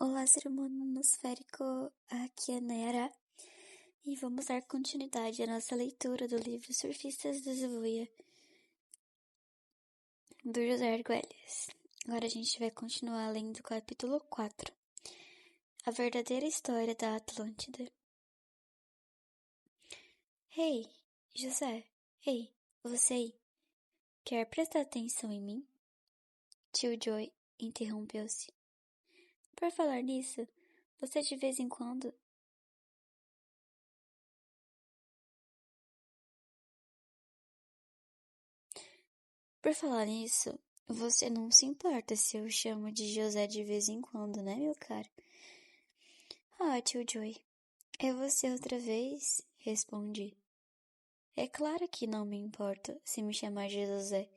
Olá, ser humano atmosférico, aqui é Nera, e vamos dar continuidade à nossa leitura do livro Surfistas do Zevoia, do José Argüelles. Agora a gente vai continuar lendo o capítulo 4, A Verdadeira História da Atlântida. Ei, José, ei, você aí, quer prestar atenção em mim? Tio Joy interrompeu-se. Por falar nisso, você de vez em quando... Por falar nisso, você não se importa se eu chamo de José de vez em quando, né, meu caro? Ah, tio Joy, é você outra vez? Respondi. É claro que não me importa se me chamar de José,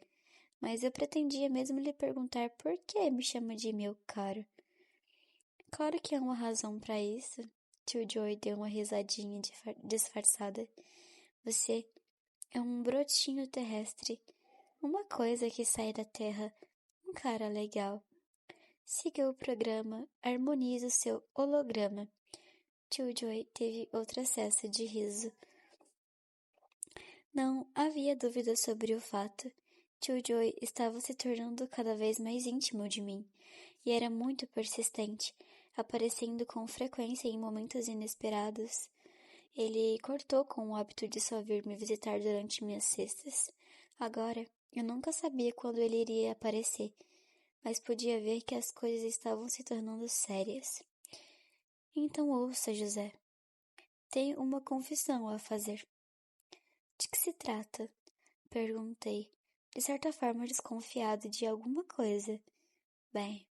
mas eu pretendia mesmo lhe perguntar por que me chama de meu caro. Claro que há uma razão para isso. Tio Joy deu uma risadinha disfarçada. Você é um brotinho terrestre, uma coisa que sai da terra, um cara legal. Siga o programa, harmonize o seu holograma. Tio Joy teve outro acesso de riso. Não havia dúvida sobre o fato. Tio Joy estava se tornando cada vez mais íntimo de mim, e era muito persistente, aparecendo com frequência em momentos inesperados. Ele cortou com o hábito de só vir me visitar durante minhas sextas. Agora, eu nunca sabia quando ele iria aparecer, mas podia ver que as coisas estavam se tornando sérias. Então ouça, José. Tenho uma confissão a fazer. De que se trata? Perguntei, de certa forma desconfiado de alguma coisa. Bem,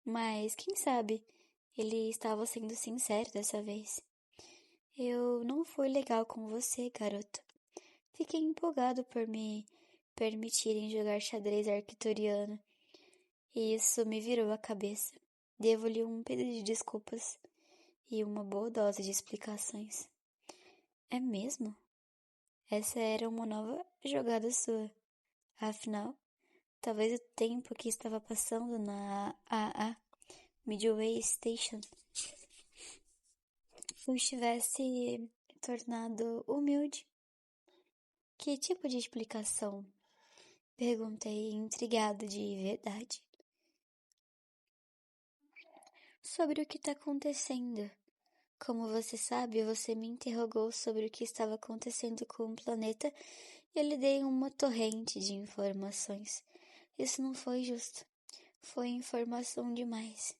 mas quem sabe ele estava sendo sincero dessa vez. Eu não fui legal com você, garoto. Fiquei empolgado por me permitirem jogar xadrez arcturiano. E isso me virou a cabeça. Devo-lhe um pedido de desculpas e uma boa dose de explicações. É mesmo? Essa era uma nova jogada sua. Afinal, talvez o tempo que estava passando na AA Midway Station o estivesse tornado humilde. Que tipo de explicação? Perguntei, intrigado de verdade. Sobre o que está acontecendo. Como você sabe, você me interrogou sobre o que estava acontecendo com o planeta e eu lhe dei uma torrente de informações. Isso não foi justo. Foi informação demais.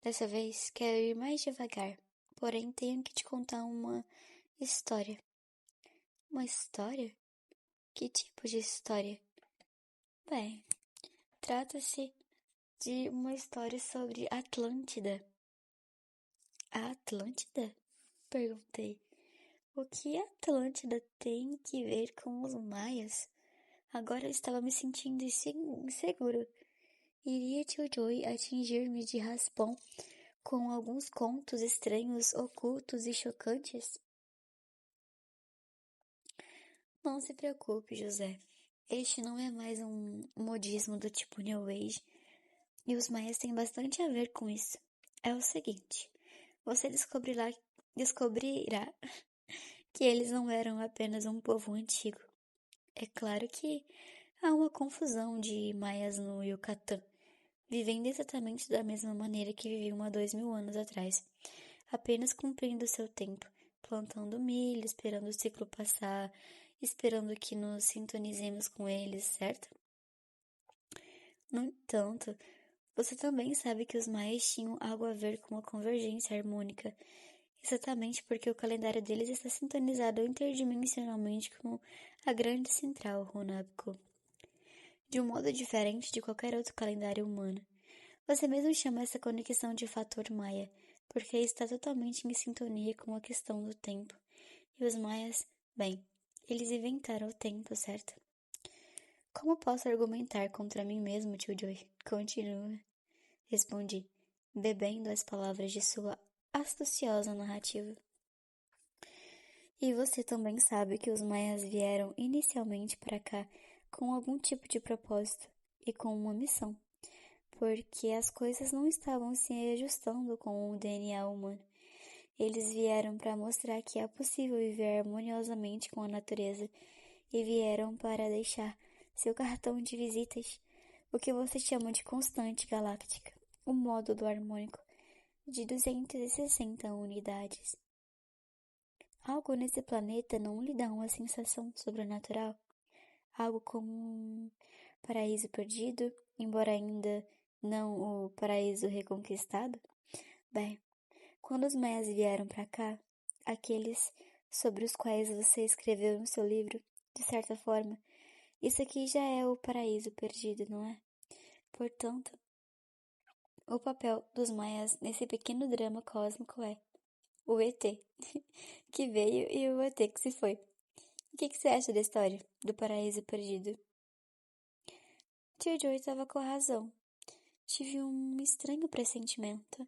Dessa vez, quero ir mais devagar, porém tenho que te contar uma história. Uma história? Que tipo de história? Bem, trata-se de uma história sobre Atlântida. A Atlântida? Perguntei. O que a Atlântida tem que ver com os maias? Agora eu estava me sentindo inseguro. Iria Tio Joy atingir-me de raspão com alguns contos estranhos, ocultos e chocantes? Não se preocupe, José. Este não é mais um modismo do tipo New Age, e os maias têm bastante a ver com isso. É o seguinte, você descobrirá que eles não eram apenas um povo antigo. É claro que há uma confusão de maias no Yucatán, vivendo exatamente da mesma maneira que viviam há 2000 anos atrás, apenas cumprindo seu tempo, plantando milho, esperando o ciclo passar, esperando que nos sintonizemos com eles, certo? No entanto, você também sabe que os maias tinham algo a ver com a convergência harmônica, exatamente porque o calendário deles está sintonizado interdimensionalmente com a grande central Runabku, de um modo diferente de qualquer outro calendário humano. Você mesmo chama essa conexão de fator maia, porque está totalmente em sintonia com a questão do tempo. E os maias, bem, eles inventaram o tempo, certo? Como posso argumentar contra mim mesmo, tio Joy? Continua. Respondi, bebendo as palavras de sua astuciosa narrativa. E você também sabe que os maias vieram inicialmente para cá com algum tipo de propósito e com uma missão. porque as coisas não estavam se ajustando com o DNA humano. Eles vieram para mostrar que é possível viver harmoniosamente com a natureza e vieram para deixar seu cartão de visitas, o que você chama de constante galáctica, o módulo harmônico de 260 unidades. Algo nesse planeta não lhe dá uma sensação sobrenatural? Algo como um paraíso perdido, embora ainda não o paraíso reconquistado? Bem, quando os maias vieram para cá, aqueles sobre os quais você escreveu no seu livro, de certa forma, isso aqui já é o paraíso perdido, não é? Portanto, o papel dos maias nesse pequeno drama cósmico é o ET que veio e o ET que se foi. O que você acha da história do paraíso perdido? Tio Joe estava com razão. Tive um estranho pressentimento.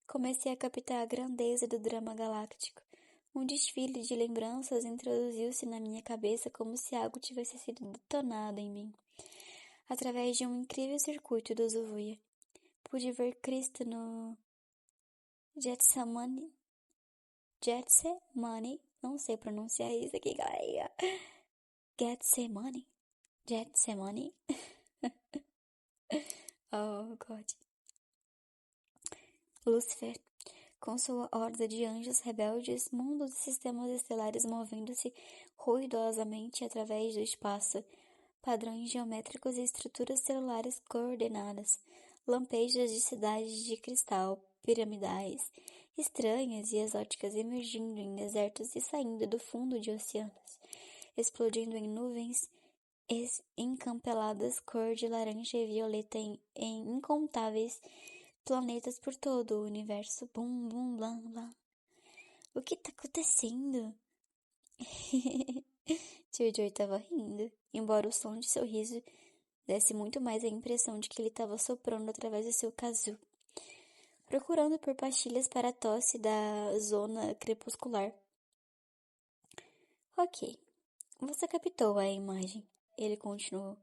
Comecei a captar a grandeza do drama galáctico. Um desfile de lembranças introduziu-se na minha cabeça como se algo tivesse sido detonado em mim. Através de um incrível circuito do Zuvuia, pude ver Cristo no Getsemane, não sei pronunciar isso aqui, galera. Getsemane. Oh, God. Lúcifer, com sua horda de anjos rebeldes, mundos e sistemas estelares movendo-se ruidosamente através do espaço, padrões geométricos e estruturas celulares coordenadas, lampejos de cidades de cristal, piramidais, estranhas e exóticas emergindo em desertos e saindo do fundo de oceanos, explodindo em nuvens encampeladas cor de laranja e violeta em incontáveis planetas por todo o universo. Bum, bum, blá, blá. O que tá acontecendo? Tio Joy estava rindo, embora o som de seu riso desse muito mais a impressão de que ele estava soprando através do seu kazoo, procurando por pastilhas para a tosse da zona crepuscular. Ok, você captou a imagem, ele continuou.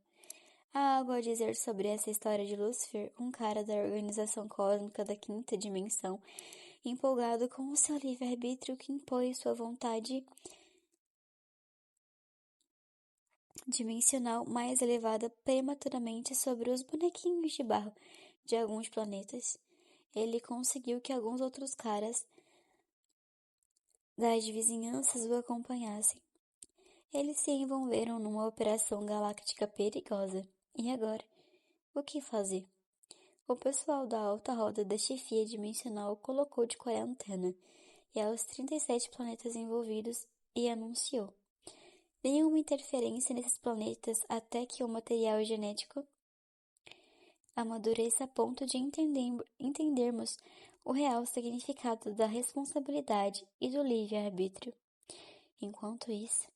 Há algo a dizer sobre essa história de Lúcifer, um cara da organização cósmica da quinta dimensão, empolgado com o seu livre-arbítrio que impõe sua vontade dimensional mais elevada prematuramente sobre os bonequinhos de barro de alguns planetas. Ele conseguiu que alguns outros caras das vizinhanças o acompanhassem. Eles se envolveram numa operação galáctica perigosa. E agora? O que fazer? O pessoal da alta roda da chefia dimensional colocou de quarentena e aos 37 planetas envolvidos e anunciou: nenhuma interferência nesses planetas até que o material genético amadureça a ponto de entendermos o real significado da responsabilidade e do livre-arbítrio. Enquanto isso,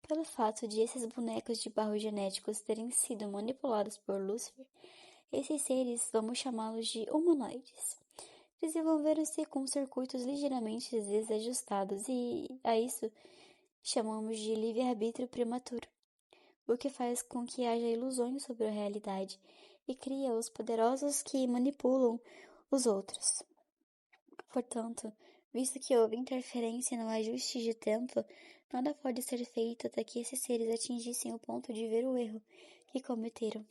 pelo fato de esses bonecos de barro genéticos terem sido manipulados por Lúcifer, esses seres, vamos chamá-los de humanoides, desenvolveram-se com circuitos ligeiramente desajustados e, a isso, chamamos de livre-arbítrio prematuro, o que faz com que haja ilusões sobre a realidade e cria os poderosos que manipulam os outros. Portanto, visto que houve interferência no ajuste de tempo, nada pode ser feito até que esses seres atingissem o ponto de ver o erro que cometeram.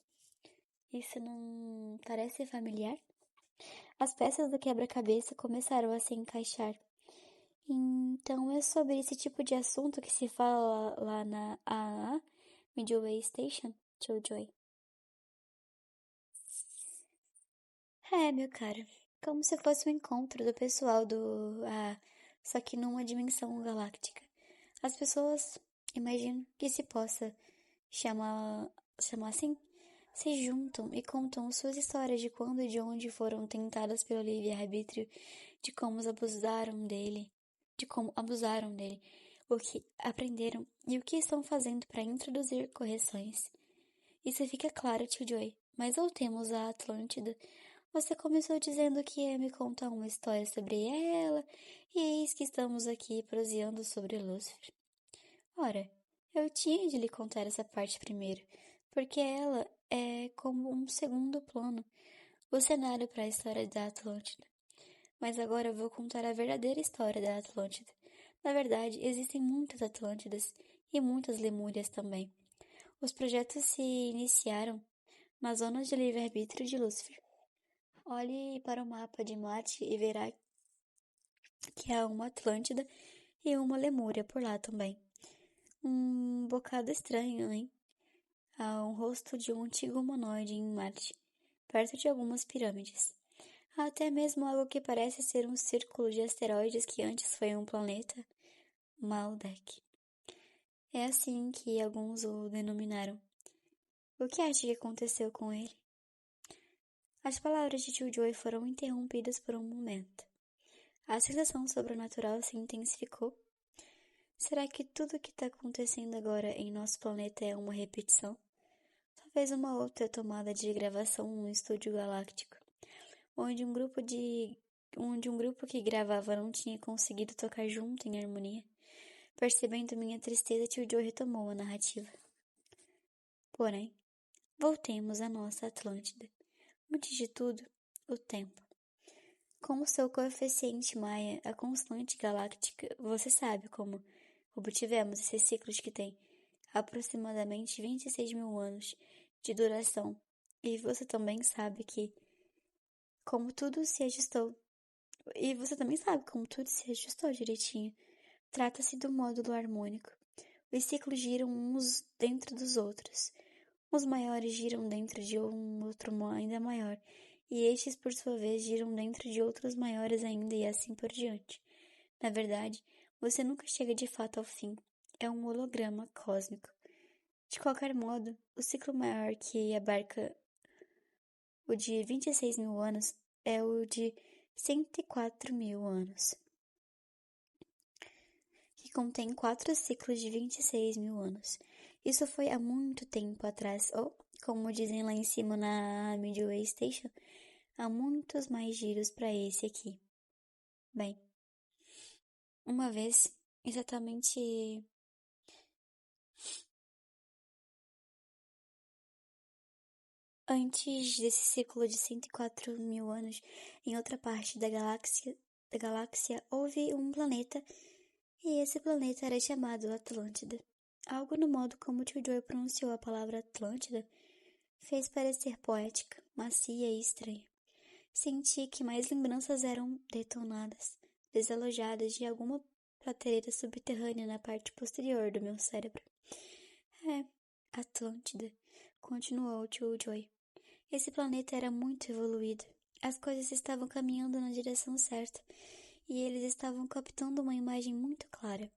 Isso não parece familiar? As peças do quebra-cabeça começaram a se encaixar. Então é sobre esse tipo de assunto que se fala lá na AA, Midway Station, Tio Joy. Meu cara, como se fosse um encontro do pessoal do AA, só que numa dimensão galáctica. As pessoas, imagino que se possa chamar assim, se juntam e contam suas histórias de quando e de onde foram tentadas pelo livre-arbítrio, de como abusaram dele, o que aprenderam e o que estão fazendo para introduzir correções. Isso fica claro, tio Joy, mas voltemos à Atlântida. Você começou dizendo que ia me contar uma história sobre ela, e eis que estamos aqui proseando sobre Lúcifer. Ora, eu tinha de lhe contar essa parte primeiro, porque ela é como um segundo plano, o cenário para a história da Atlântida. Mas agora eu vou contar a verdadeira história da Atlântida. Na verdade, existem muitas Atlântidas e muitas Lemúrias também. Os projetos se iniciaram nas zonas de livre-arbítrio de Lúcifer. Olhe para o mapa de Marte e verá que há uma Atlântida e uma Lemúria por lá também. Um bocado estranho, hein? Há um rosto de um antigo humanoide em Marte, perto de algumas pirâmides. Há até mesmo algo que parece ser um círculo de asteroides que antes foi um planeta, Maldek. É assim que alguns o denominaram. O que acha que aconteceu com ele? As palavras de Tio Joy foram interrompidas por um momento. A sensação sobrenatural se intensificou. Será que tudo o que está acontecendo agora em nosso planeta é uma repetição? Talvez uma outra tomada de gravação num estúdio galáctico, onde um grupo que gravava não tinha conseguido tocar junto em harmonia. Percebendo minha tristeza, Tio Joe retomou a narrativa. Porém, voltemos à nossa Atlântida. Antes de tudo, o tempo. Com o seu coeficiente Maia, a constante galáctica, você sabe como obtivemos esses ciclos que têm aproximadamente 26 mil anos de duração. E você também sabe como tudo se ajustou. E você também sabe como tudo se ajustou direitinho. Trata-se do módulo harmônico. Os ciclos giram uns dentro dos outros. Os maiores giram dentro de um outro ainda maior, e estes, por sua vez, giram dentro de outros maiores ainda e assim por diante. Na verdade, você nunca chega de fato ao fim. É um holograma cósmico. De qualquer modo, o ciclo maior que abarca o de 26 mil anos é o de 104 mil anos, que contém 4 ciclos de 26 mil anos. Isso foi há muito tempo atrás, ou, como dizem lá em cima na Midway Station, há muitos mais giros para esse aqui. Bem, uma vez, exatamente antes desse ciclo de 104 mil anos, em outra parte da galáxia houve um planeta, e esse planeta era chamado Atlântida. Algo no modo como Tio Joy pronunciou a palavra Atlântida fez parecer poética, macia e estranha. Senti que mais lembranças eram detonadas, desalojadas de alguma prateleira subterrânea na parte posterior do meu cérebro. Atlântida, continuou Tio Joy. Esse planeta era muito evoluído. As coisas estavam caminhando na direção certa, e eles estavam captando uma imagem muito clara.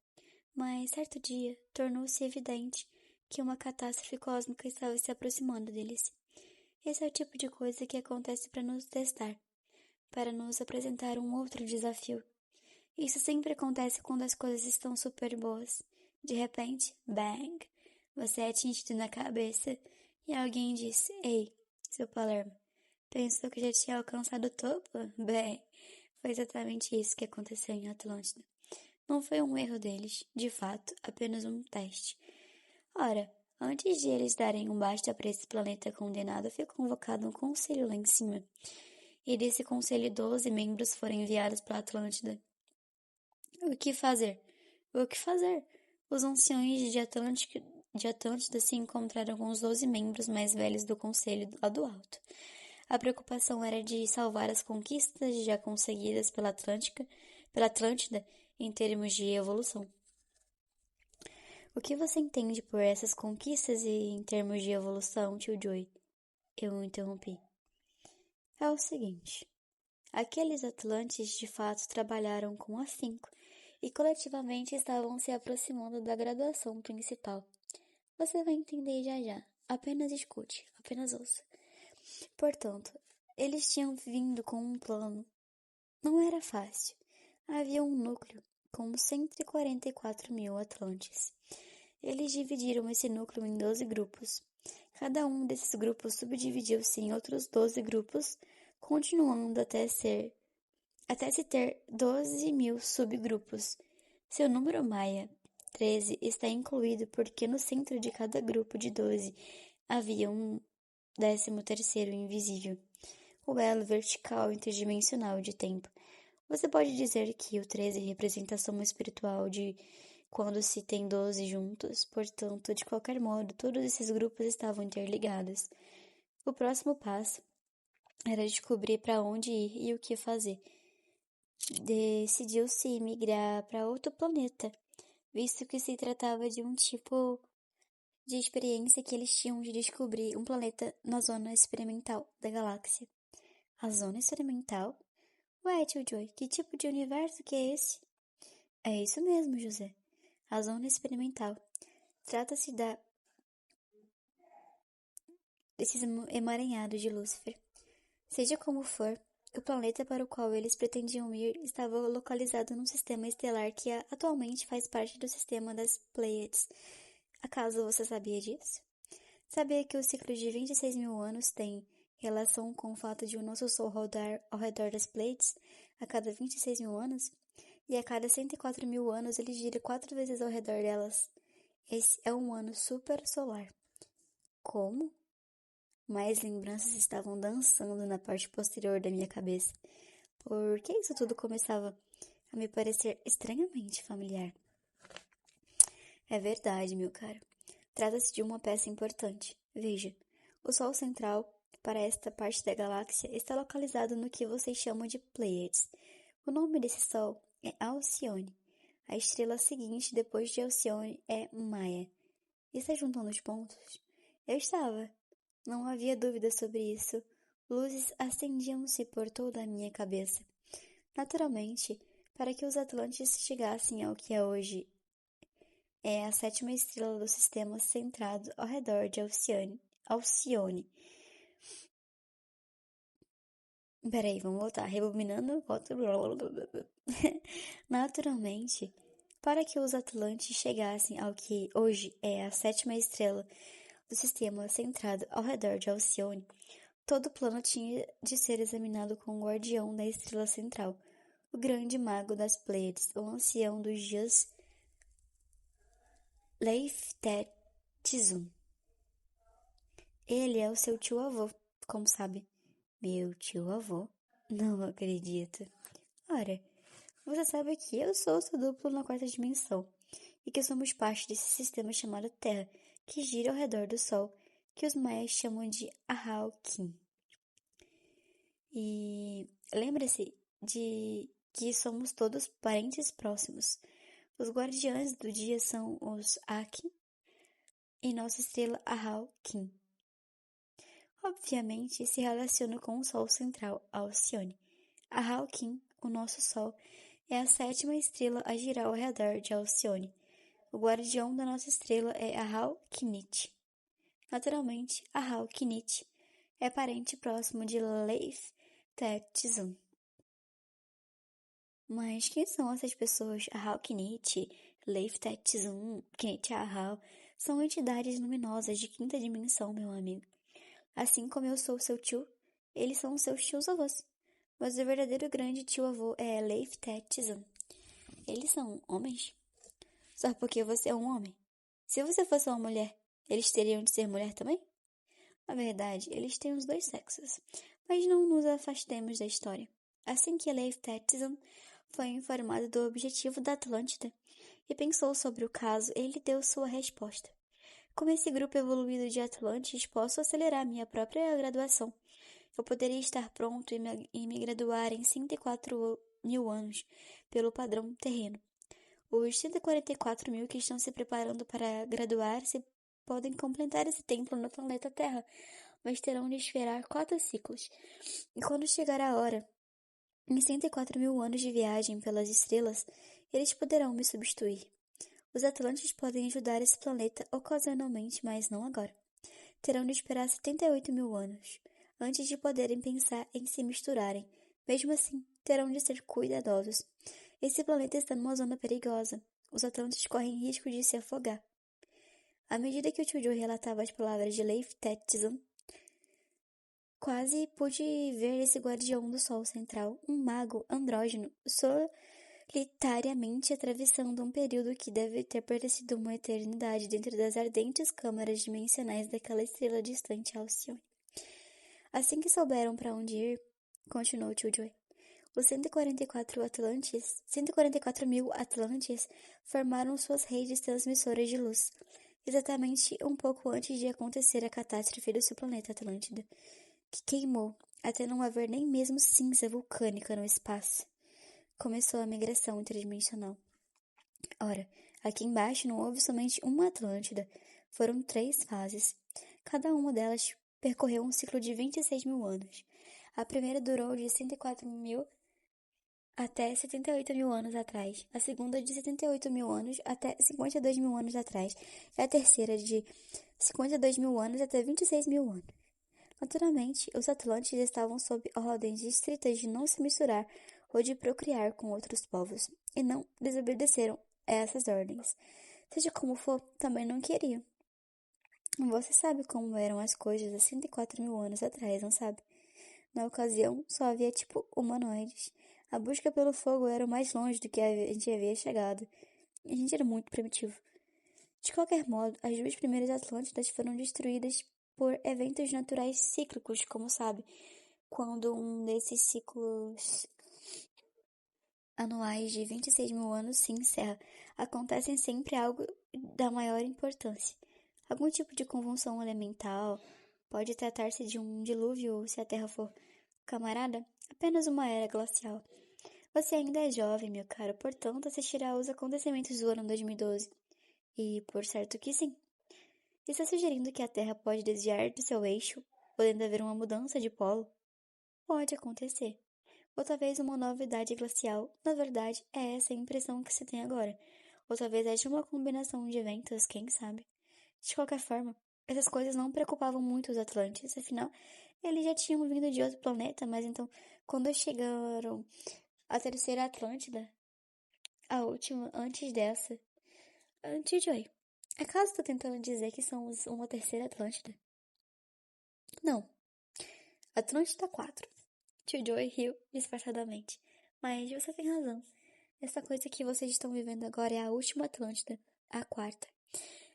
Mas, certo dia, tornou-se evidente que uma catástrofe cósmica estava se aproximando deles. Esse é o tipo de coisa que acontece para nos testar, para nos apresentar um outro desafio. Isso sempre acontece quando as coisas estão super boas. De repente, bang! Você é atingido na cabeça e alguém diz: Ei, seu Palermo, pensou que já tinha alcançado o topo? Bem, foi exatamente isso que aconteceu em Atlântida. Não foi um erro deles, de fato, apenas um teste. Ora, antes de eles darem um basta para esse planeta condenado, foi convocado um conselho lá em cima. E desse conselho 12 membros foram enviados para Atlântida. O que fazer? O que fazer? Os anciões de Atlântida se encontraram com os 12 membros mais velhos do conselho lá do alto. A preocupação era de salvar as conquistas já conseguidas pela Atlântida em termos de evolução. O que você entende por essas conquistas e em termos de evolução, Tio Joy? Eu o interrompi. É o seguinte. Aqueles atlantes de fato trabalharam com afinco e coletivamente estavam se aproximando da graduação principal. Você vai entender já já. Apenas escute, apenas ouça. Portanto, eles tinham vindo com um plano. Não era fácil. Havia um núcleo com 144 mil atlantes. Eles dividiram esse núcleo em 12 grupos. Cada um desses grupos subdividiu-se em outros 12 grupos, continuando até se ter 12 mil subgrupos. Seu número maia, 13, está incluído porque no centro de cada grupo de 12 havia um 13º invisível. o elo vertical interdimensional de tempo. Você pode dizer que o 13 representa a soma espiritual de quando se tem 12 juntos, portanto, de qualquer modo, todos esses grupos estavam interligados. O próximo passo era descobrir para onde ir e o que fazer. Decidiu-se migrar para outro planeta, visto que se tratava de um tipo de experiência que eles tinham de descobrir um planeta na zona experimental da galáxia. A zona experimental? Ué, tio Joy, que tipo de universo que é esse? É isso mesmo, José. A zona experimental. Trata-se desses emaranhados de Lúcifer. Seja como for, o planeta para o qual eles pretendiam ir estava localizado num sistema estelar que atualmente faz parte do sistema das Pleiades. Acaso você sabia disso? Sabia que o ciclo de 26 mil anos tem relação com o fato de o nosso Sol rodar ao redor das Pleiades a cada 26 mil anos? E a cada 104 mil anos ele gira 4 vezes ao redor delas. Esse é um ano super solar. Como? Mais lembranças estavam dançando na parte posterior da minha cabeça, porque isso tudo começava a me parecer estranhamente familiar. É verdade, meu caro. Trata-se de uma peça importante. Veja, o Sol central para esta parte da galáxia está localizado no que vocês chamam de Pleiades. O nome desse Sol é Alcione. A estrela seguinte depois de Alcione é Maia. Está juntando os pontos? Eu estava. Não havia dúvida sobre isso. Luzes acendiam-se por toda a minha cabeça. Naturalmente, para que os Atlantes chegassem ao que é hoje é a sétima estrela do sistema centrado ao redor de Alcione. Peraí, vamos voltar. Rebobinando, volta. Naturalmente, para que os Atlantes chegassem ao que hoje é a sétima estrela do sistema centrado ao redor de Alcione, todo o plano tinha de ser examinado com o guardião da estrela central, o grande mago das Pleiades, o ancião dos dias, Leif-Tez-Tizun. Ele é o seu tio-avô, como sabe. Meu tio-avô? Não acredito. Ora, você sabe que eu sou seu duplo na quarta dimensão e que somos parte desse sistema chamado Terra, que gira ao redor do Sol, que os maias chamam de Ahalkin. E lembre-se de que somos todos parentes próximos. Os guardiães do dia são os Akin e nossa estrela Ahalkin. Obviamente, se relaciona com o Sol central, Alcione. Ahalkin, o nosso Sol, é a sétima estrela a girar ao redor de Alcione. O guardião da nossa estrela é Ahalkinit. Naturalmente, Ahalkinit é parente próximo de Leif-Tez-Tizun. Mas quem são essas pessoas? Ahalkinit, Leif-Tez-Tizun, Kinit Ahal, são entidades luminosas de quinta dimensão, meu amigo. Assim como eu sou seu tio, eles são seus tios-avós. Mas o verdadeiro grande tio-avô é Leif-Tez-Tizun. Eles são homens? Só porque você é um homem? Se você fosse uma mulher, eles teriam de ser mulher também? Na verdade, eles têm os dois sexos, mas não nos afastemos da história. Assim que Leif-Tez-Tizun foi informado do objetivo da Atlântida e pensou sobre o caso, ele deu sua resposta. Com esse grupo evoluído de Atlantes, posso acelerar minha própria graduação. Eu poderia estar pronto e me graduar em 104 mil anos, pelo padrão terreno. Os 144 mil que estão se preparando para graduar-se podem completar esse tempo no planeta Terra, mas terão de esperar 4 ciclos. E quando chegar a hora, em 104 mil anos de viagem pelas estrelas, eles poderão me substituir. Os Atlantes podem ajudar esse planeta ocasionalmente, mas não agora. Terão de esperar 78 mil anos, antes de poderem pensar em se misturarem. Mesmo assim, terão de ser cuidadosos. Esse planeta está numa zona perigosa. Os Atlantes correm risco de se afogar. À medida que o tio Joe relatava as palavras de Leif-Tez-Tizun, quase pude ver esse guardião do Sol central, um mago andrógeno, solitariamente atravessando um período que deve ter parecido uma eternidade dentro das ardentes câmaras dimensionais daquela estrela distante Alcione. Assim que souberam para onde ir, continuou Killjoy, os 144 mil Atlantes formaram suas redes transmissoras de luz, exatamente um pouco antes de acontecer a catástrofe do seu planeta Atlântida, que queimou até não haver nem mesmo cinza vulcânica no espaço. Começou a migração interdimensional. Ora, aqui embaixo não houve somente uma Atlântida, foram 3 fases. Cada uma delas percorreu um ciclo de 26 mil anos. A primeira durou de 104 mil até 78 mil anos atrás, a segunda de 78 mil anos até 52 mil anos atrás, e a terceira de 52 mil anos até 26 mil anos. Naturalmente, os Atlantes estavam sob ordens estritas de não se misturar ou de procriar com outros povos, e não desobedeceram a essas ordens. Seja como for, também não queriam. Você sabe como eram as coisas há 104 mil anos atrás, não sabe? Na ocasião, só havia tipo humanoides. A busca pelo fogo era o mais longe do que a gente havia chegado. A gente era muito primitivo. De qualquer modo, as 2 primeiras Atlântidas foram destruídas por eventos naturais cíclicos, como sabe, quando um desses ciclos anuais de 26 mil anos se encerra, acontecem sempre algo da maior importância. Algum tipo de convulsão elemental, pode tratar-se de um dilúvio se a Terra for camarada, apenas uma era glacial. Você ainda é jovem, meu caro, portanto assistirá aos acontecimentos do ano 2012. E, por certo que sim. Está sugerindo que a Terra pode desviar do seu eixo, podendo haver uma mudança de polo? Pode acontecer. Ou talvez uma novidade glacial. Na verdade, é essa a impressão que se tem agora. Ou talvez haja uma combinação de eventos, quem sabe. De qualquer forma, essas coisas não preocupavam muito os Atlantes, afinal, eles já tinham vindo de outro planeta, mas então, quando chegaram à terceira Atlântida, a última antes dessa, Joy, acaso tô tentando dizer que somos uma terceira Atlântida? Não. Atlântida 4. Joy riu disfarçadamente. Mas você tem razão. Essa coisa que vocês estão vivendo agora é a última Atlântida, a quarta.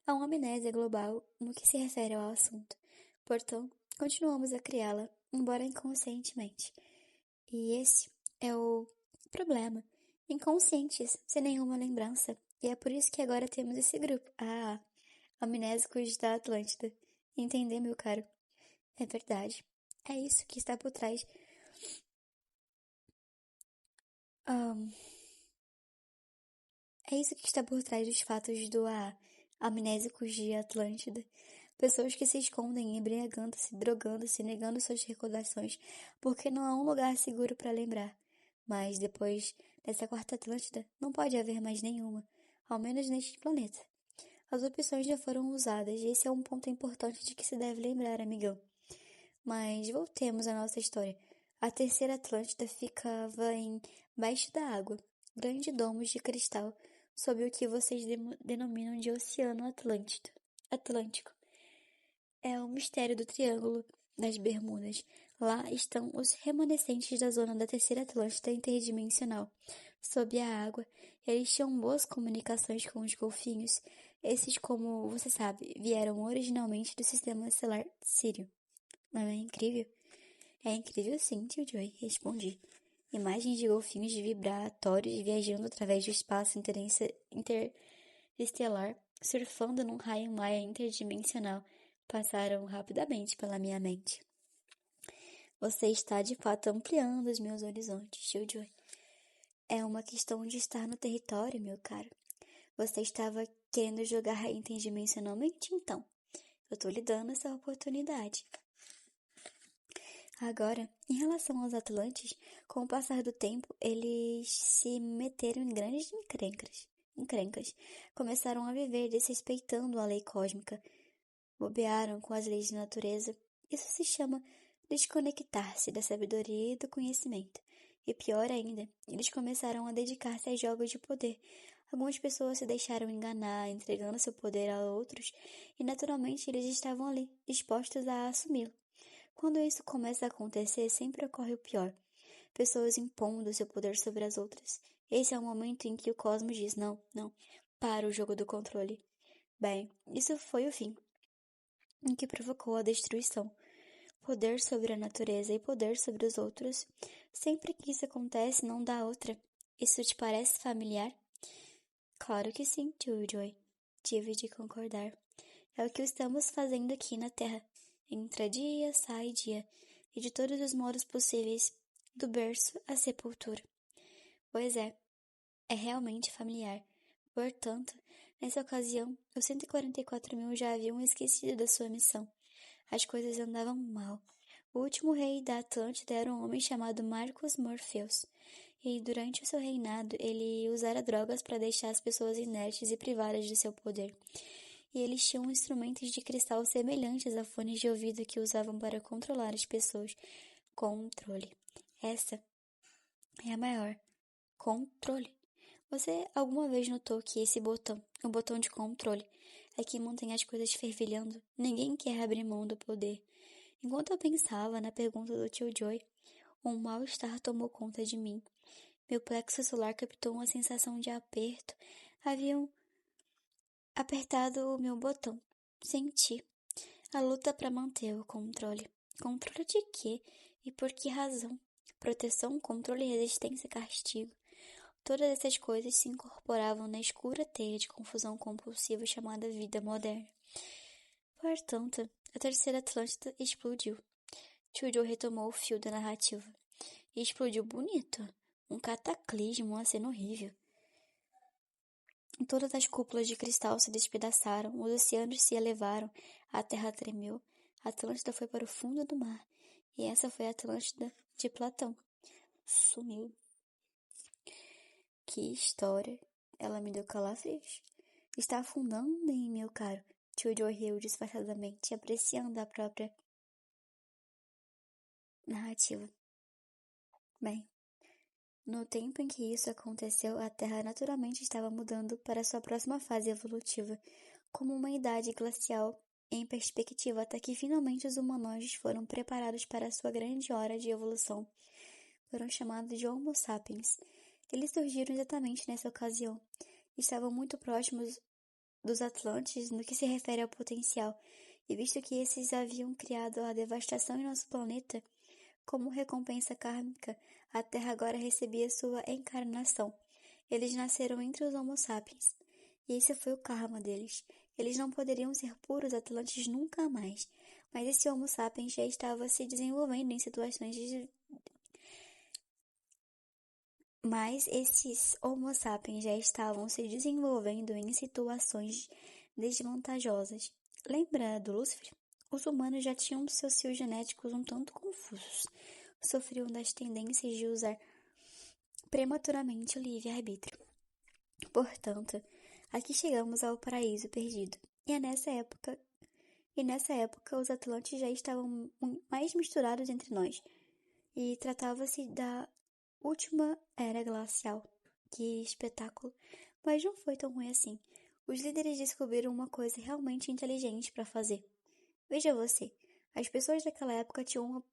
Há uma amnésia global no que se refere ao assunto. Portanto, continuamos a criá-la, embora inconscientemente. E esse é o problema. Inconscientes, sem nenhuma lembrança. E é por isso que agora temos esse grupo. Amnésicos da Atlântida. Entender, meu caro? É verdade. É isso que está por trás. É isso que está por trás dos fatos do amnésicos de Atlântida. Pessoas que se escondem, embriagando-se, drogando-se, negando suas recordações, porque não há um lugar seguro para lembrar. Mas depois dessa quarta Atlântida, não pode haver mais nenhuma, ao menos neste planeta. As opções já foram usadas, e esse é um ponto importante de que se deve lembrar, amigão. Mas voltemos à nossa história. A terceira Atlântida ficava embaixo da água, grandes domos de cristal, sob o que vocês denominam de Oceano Atlântico. É o mistério do Triângulo das Bermudas. Lá estão os remanescentes da zona da terceira Atlântida interdimensional. Sob a água, eles tinham boas comunicações com os golfinhos. Esses, como você sabe, vieram originalmente do sistema estelar Sírio. Não é incrível? É incrível sim, tio Joy, respondi. Imagens de golfinhos vibratórios viajando através do espaço interestelar, surfando num raio-maia interdimensional, passaram rapidamente pela minha mente. Você está de fato ampliando os meus horizontes, tio Joy. É uma questão de estar no território, meu caro. Você estava querendo jogar interdimensionalmente, então. Eu tô lhe dando essa oportunidade. Agora, em relação aos Atlantes, com o passar do tempo, eles se meteram em grandes encrencas. Começaram a viver desrespeitando a lei cósmica. Bobearam com as leis da natureza. Isso se chama desconectar-se da sabedoria e do conhecimento. E pior ainda, eles começaram a dedicar-se a jogos de poder. Algumas pessoas se deixaram enganar, entregando seu poder a outros, e naturalmente eles estavam ali, dispostos a assumi-lo. Quando isso começa a acontecer, sempre ocorre o pior. Pessoas impondo seu poder sobre as outras. Esse é o momento em que o cosmos diz não, não, para o jogo do controle. Bem, isso foi o fim, em que provocou a destruição. poder sobre a natureza e poder sobre os outros. Sempre que isso acontece, não dá outra. Isso te parece familiar? Claro que sim, tio Joy. Tive de concordar. É o que estamos fazendo aqui na Terra. Entra dia, sai dia, e de todos os modos possíveis, do berço à sepultura. Pois é realmente familiar. Portanto, nessa ocasião, os 144.000 já haviam esquecido da sua missão. As coisas andavam mal. O último rei da Atlântida era um homem chamado Marcos Morpheus, e durante o seu reinado ele usara drogas para deixar as pessoas inertes e privadas de seu poder. E eles tinham instrumentos de cristal semelhantes a fones de ouvido que usavam para controlar as pessoas. Controle. Essa é a maior. Controle. Você alguma vez notou que esse botão, o botão de controle, é que mantém as coisas fervilhando? Ninguém quer abrir mão do poder. Enquanto eu pensava na pergunta do tio Joy, um mal-estar tomou conta de mim. Meu plexo solar captou uma sensação de aperto. Haviam apertado o meu botão. Senti a luta para manter o controle. Controle de quê? E por que razão? Proteção, controle, resistência, castigo. Todas essas coisas se incorporavam na escura teia de confusão compulsiva chamada vida moderna. Portanto, a terceira Atlântida explodiu. Tio Joe retomou o fio da narrativa. E explodiu bonito. Um cataclismo, uma cena horrível. Todas as cúpulas de cristal se despedaçaram, os oceanos se elevaram, a terra tremeu, a Atlântida foi para o fundo do mar. E essa foi a Atlântida de Platão. Sumiu. Que história! Ela me deu calafrios. Está afundando em meu caro. Tio Joe riu disfarçadamente, apreciando a própria narrativa. Bem, no tempo em que isso aconteceu, a Terra naturalmente estava mudando para sua próxima fase evolutiva, como uma idade glacial em perspectiva, até que finalmente os humanoides foram preparados para sua grande hora de evolução. Foram chamados de Homo sapiens. Eles surgiram exatamente nessa ocasião. Estavam muito próximos dos Atlantes no que se refere ao potencial, e visto que esses haviam criado a devastação em nosso planeta, como recompensa kármica, a Terra agora recebia sua encarnação. Eles nasceram entre os Homo sapiens, e esse foi o karma deles. Eles não poderiam ser puros Atlantes nunca mais, mas esse Homo sapiens já estava se desenvolvendo em situações de... Mas esses Homo sapiens já estavam se desenvolvendo em situações desvantajosas. Lembra do Lúcifer? Os humanos já tinham seus fios genéticos um tanto confusos. Sofriam das tendências de usar prematuramente o livre-arbítrio. Portanto, aqui chegamos ao paraíso perdido. E nessa época os Atlantes já estavam mais misturados entre nós. E tratava-se da última era glacial. Que espetáculo! Mas não foi tão ruim assim. Os líderes descobriram uma coisa realmente inteligente para fazer. Veja você, as pessoas daquela época tinham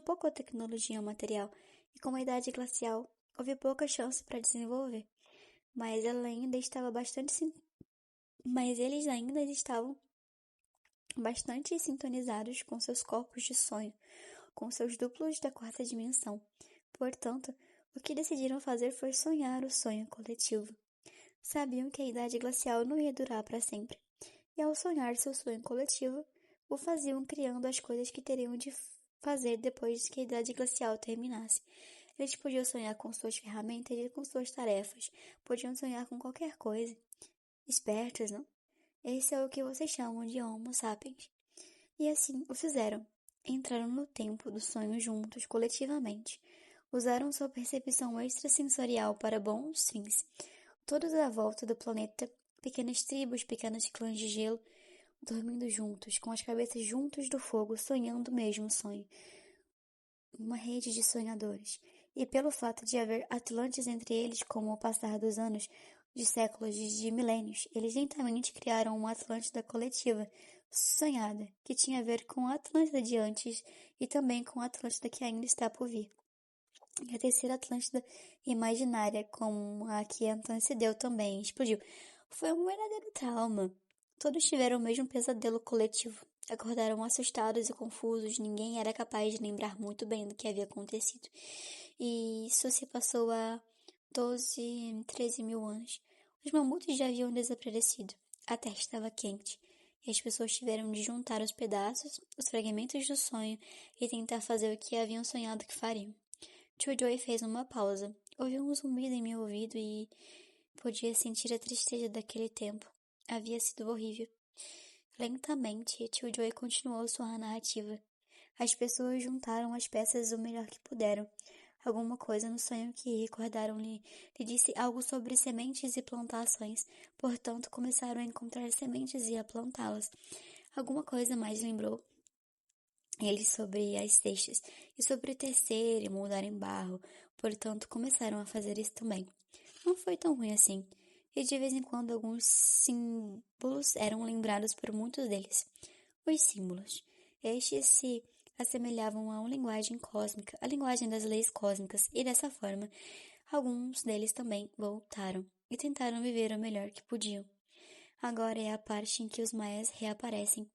pouca tecnologia material e com a idade glacial houve pouca chance para desenvolver. Mas eles ainda estavam bastante sintonizados com seus corpos de sonho, com seus duplos da quarta dimensão. Portanto, o que decidiram fazer foi sonhar o sonho coletivo. Sabiam que a idade glacial não ia durar para sempre, e ao sonhar seu sonho coletivo, o faziam criando as coisas que teriam de fazer depois que a idade glacial terminasse. Eles podiam sonhar com suas ferramentas e com suas tarefas, podiam sonhar com qualquer coisa. Espertos, não? Esse é o que vocês chamam de Homo sapiens. E assim o fizeram. Entraram no tempo do sonho juntos, coletivamente. Usaram sua percepção extrasensorial para bons fins. Todos à volta do planeta, pequenas tribos, pequenos clãs de gelo, dormindo juntos, com as cabeças juntos do fogo, sonhando o mesmo sonho. Uma rede de sonhadores. E pelo fato de haver Atlantes entre eles, com o passar dos anos, de séculos, de milênios, eles lentamente criaram uma Atlântida coletiva, sonhada, que tinha a ver com a Atlântida de antes e também com a Atlântida que ainda está por vir. E a terceira Atlântida imaginária, como a que antecedeu também, explodiu. Foi um verdadeiro trauma. Todos tiveram o mesmo pesadelo coletivo. Acordaram assustados e confusos, ninguém era capaz de lembrar muito bem do que havia acontecido. E isso se passou há 12, 13 mil anos. Os mamutos já haviam desaparecido. A terra estava quente, e as pessoas tiveram de juntar os pedaços, os fragmentos do sonho, e tentar fazer o que haviam sonhado que fariam. Joy fez uma pausa. Ouviu um zumbido em meu ouvido e podia sentir a tristeza daquele tempo. Havia sido horrível. Lentamente, Joy continuou sua narrativa. As pessoas juntaram as peças o melhor que puderam. Alguma coisa no sonho que recordaram-lhe lhe disse algo sobre sementes e plantações. Portanto, começaram a encontrar sementes e a plantá-las. Alguma coisa mais lembrou eles sobre as cestas e sobre tecer e moldar em barro. Portanto, começaram a fazer isso também. Não foi tão ruim assim. E de vez em quando alguns símbolos eram lembrados por muitos deles. Os símbolos. Estes se assemelhavam a uma linguagem cósmica, a linguagem das leis cósmicas, e dessa forma, alguns deles também voltaram e tentaram viver o melhor que podiam. Agora é a parte em que os maias reaparecem.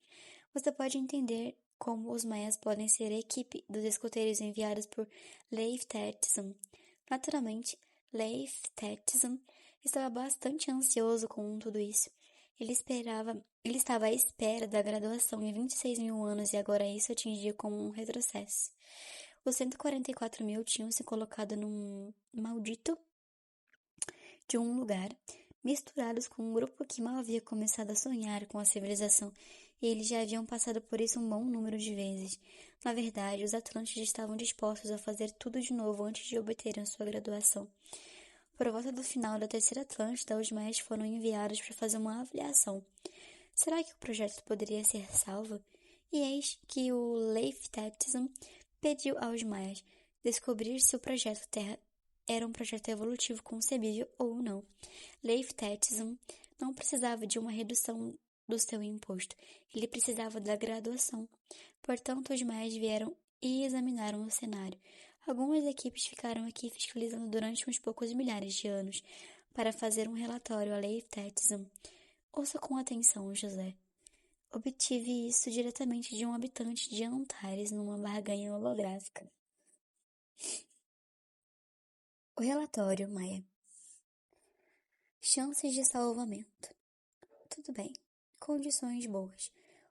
Você pode entender como os maias podem ser a equipe dos escoteiros enviados por Leif Tetzum. Naturalmente, Leif Tetzum estava bastante ansioso com tudo isso. Ele estava à espera da graduação em 26 mil anos e agora isso atingia como um retrocesso. Os 144 mil tinham se colocado num maldito de um lugar, misturados com um grupo que mal havia começado a sonhar com a civilização, e eles já haviam passado por isso um bom número de vezes. Na verdade, os Atlântides estavam dispostos a fazer tudo de novo antes de obterem sua graduação. Por volta do final da terceira Atlântida, os maias foram enviados para fazer uma avaliação. Será que o projeto poderia ser salvo? E eis que o Leif Tetzum pediu aos maias descobrir se o projeto Terra era um projeto evolutivo concebível ou não. Leif Tetzum não precisava de uma redução do seu imposto, ele precisava da graduação. Portanto, os maias vieram e examinaram o cenário. Algumas equipes ficaram aqui fiscalizando durante uns poucos milhares de anos para fazer um relatório a Leif Tetzum. Ouça com atenção, José. Obtive isso diretamente de um habitante de Antares numa barganha holográfica. O relatório, Maia. Chances de salvamento. Tudo bem. Condições boas.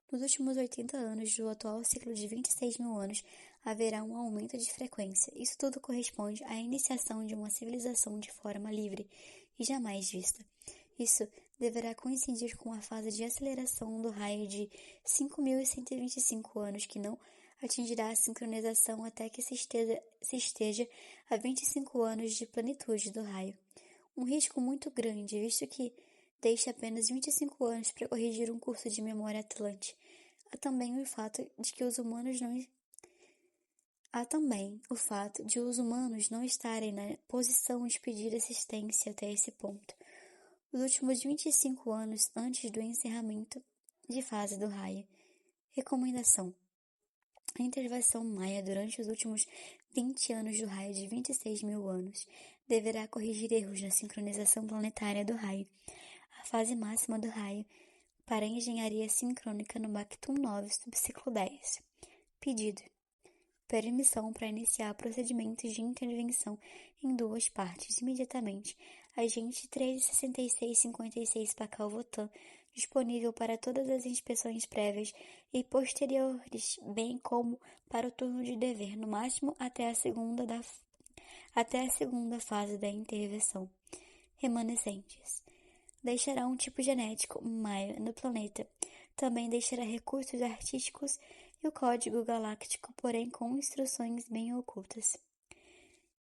Nos últimos 80 anos do atual ciclo de 26 mil anos, haverá um aumento de frequência. Isso tudo corresponde à iniciação de uma civilização de forma livre e jamais vista. Isso deverá coincidir com a fase de aceleração do raio de 5.125 anos, que não atingirá a sincronização até que se esteja a 25 anos de plenitude do raio. Um risco muito grande, visto que deixa apenas 25 anos para corrigir um curso de memória atlante. Há também o fato de os humanos não estarem na posição de pedir assistência até esse ponto. Os últimos 25 anos antes do encerramento de fase do raio. Recomendação. A intervenção maia durante os últimos 20 anos do raio de 26 mil anos deverá corrigir erros na sincronização planetária do raio. A fase máxima do raio para a engenharia sincrônica no Bactum 9, subciclo 10. Pedido. Permissão para iniciar procedimentos de intervenção em duas partes imediatamente. Agente 36656 Pacal Votan, disponível para todas as inspeções prévias e posteriores, bem como para o turno de dever, no máximo até a segunda fase da intervenção. Remanescentes. Deixará um tipo genético, Maia, no planeta. Também deixará recursos artísticos e o código galáctico, porém com instruções bem ocultas.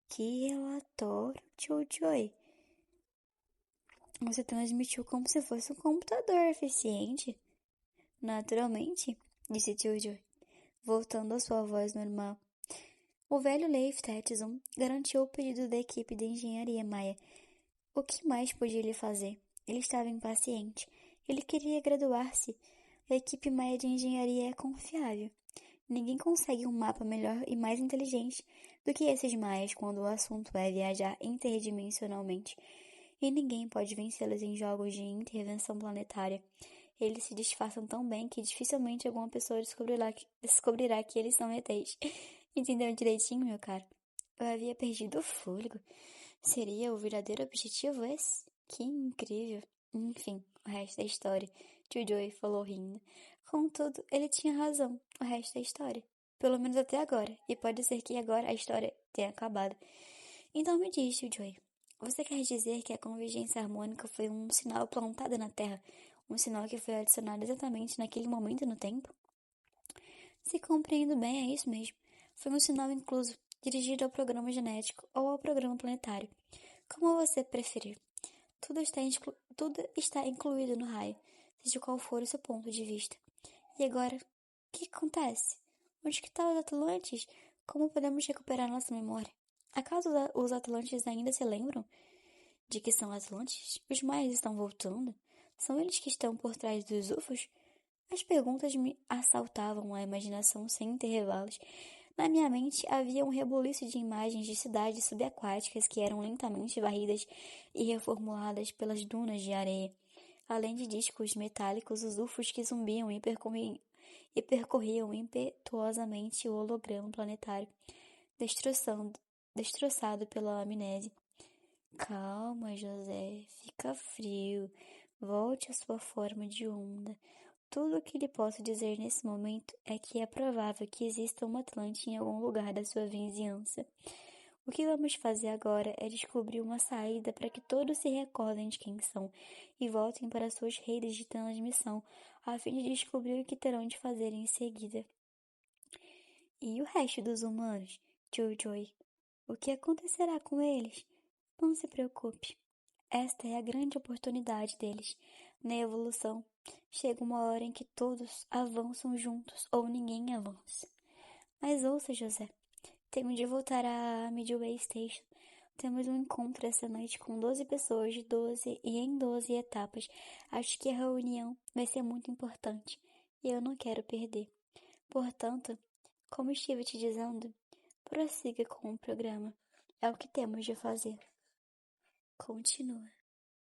Que relatório, Joy. Você transmitiu como se fosse um computador eficiente. Naturalmente, disse Joy, voltando à sua voz normal. O velho Leif Tetzum garantiu o pedido da equipe de engenharia Maia. O que mais podia ele fazer? Ele estava impaciente. Ele queria graduar-se. A equipe Maia de engenharia é confiável. Ninguém consegue um mapa melhor e mais inteligente do que esses maias quando o assunto é viajar interdimensionalmente. E ninguém pode vencê-los em jogos de intervenção planetária. Eles se disfarçam tão bem que dificilmente alguma pessoa descobrirá que eles são ETs. Entendeu direitinho, meu caro? Eu havia perdido o fôlego. Seria o verdadeiro objetivo esse? Que incrível. Enfim, o resto é história. Tio Joey falou rindo. Contudo, ele tinha razão. O resto é história. Pelo menos até agora. E pode ser que agora a história tenha acabado. Então me diz, tio Joey. Você quer dizer que a convergência harmônica foi um sinal plantado na Terra? Um sinal que foi adicionado exatamente naquele momento no tempo? Se compreendo bem, é isso mesmo. Foi um sinal incluso, dirigido ao programa genético ou ao programa planetário. Como você preferir. Tudo está incluído no raio, seja qual for o seu ponto de vista. E agora, o que acontece? Onde que estão os Atlantes? Como podemos recuperar nossa memória? Acaso os Atlantes ainda se lembram de que são Atlantes? Os maias estão voltando? São eles que estão por trás dos UFOs? As perguntas me assaltavam a imaginação sem intervalos. Na minha mente havia um rebuliço de imagens de cidades subaquáticas que eram lentamente varridas e reformuladas pelas dunas de areia. Além de discos metálicos, os UFOs que zumbiam e percorriam impetuosamente o holograma planetário, destroçado pela amnésia. Calma, José, fica frio. Volte à sua forma de onda. Tudo o que lhe posso dizer nesse momento é que é provável que exista uma Atlante em algum lugar da sua vizinhança. O que vamos fazer agora é descobrir uma saída para que todos se recordem de quem são e voltem para suas redes de transmissão, a fim de descobrir o que terão de fazer em seguida. E o resto dos humanos, Tio Joy? O que acontecerá com eles? Não se preocupe. Esta é a grande oportunidade deles. Na evolução, chega uma hora em que todos avançam juntos ou ninguém avança. Mas ouça, José, tenho de voltar à Midway Station. Temos um encontro essa noite com 12 pessoas de 12 e em 12 etapas. Acho que a reunião vai ser muito importante e eu não quero perder. Portanto, como estive te dizendo, prossiga com o programa. É o que temos de fazer. Continua.